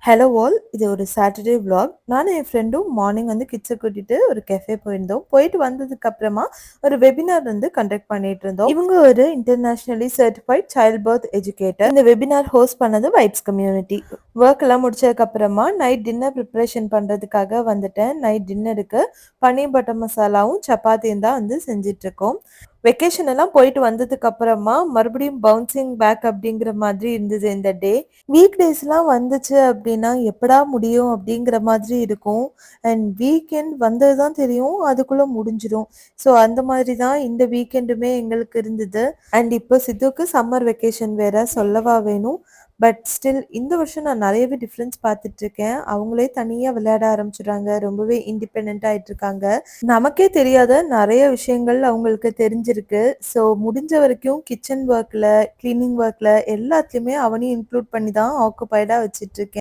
Hello all. இது ஒரு Saturday vlog. நானும் என் ஃப்ரெண்டும் மார்னிங் கிட்ஸை கூட்டிட்டு ஒரு கெஃபே போயிருந்தோம். போயிட்டு வந்ததுக்கு அப்புறமா ஒரு வெபினார் கண்டக்ட் பண்ணிட்டு இருந்தோம். இவங்க ஒரு internationally certified child birth educator. இந்த வெபினார் ஹோஸ்ட் பண்ணது வைப்ஸ் கம்யூனிட்டி. ஒர்க் எல்லாம் முடிச்சதுக்கு அப்புறமா நைட் டின்னர் ப்ரிப்பரேஷன் பண்றதுக்காக வந்துட்டேன். நைட் டின்னருக்கு பன்னீர் பட்டர் மசாலாவும் சப்பாத்தியும் தான் செஞ்சுட்டு இருக்கோம். வெக்கேஷன் எல்லாம் போயிட்டு வந்ததுக்கு அப்புறமா மறுபடியும் பவுன்சிங் பேக் அப்படிங்கிற மாதிரி இருந்தது இந்த டே. வீக் டேஸ்லாம் வந்துச்சு அப்படின்னா எப்படா முடியும் அப்படிங்கிற மாதிரி இருக்கும். அண்ட் வீக்கெண்ட் வந்தது தான் தெரியும், அதுக்குள்ள முடிஞ்சிடும். ஸோ அந்த மாதிரி தான் இந்த வீக்கெண்டுமே எங்களுக்கு இருந்தது. அண்ட் இப்போ சித்துக்கு சம்மர் வெக்கேஷன் வேற, சொல்லவா வேணும். பட் ஸ்டில் இந்த வருஷம் நான் நிறையவே டிஃப்ரென்ஸ் பார்த்துட்டு இருக்கேன். அவங்களே தனியாக விளையாட ஆரம்பிச்சிடுறாங்க, ரொம்பவே இண்டிபெண்ட் ஆயிட்டு இருக்காங்க. நமக்கே தெரியாத நிறைய விஷயங்கள் அவங்களுக்கு தெரிஞ்சிருக்கு. ஸோ முடிஞ்ச வரைக்கும் கிச்சன் ஒர்க்ல, கிளீனிங் ஒர்க்ல எல்லாத்துலயுமே அவனையும் இன்க்ளூட் பண்ணி தான் ஆக்குபைடா வச்சுட்டு இருக்கேன்.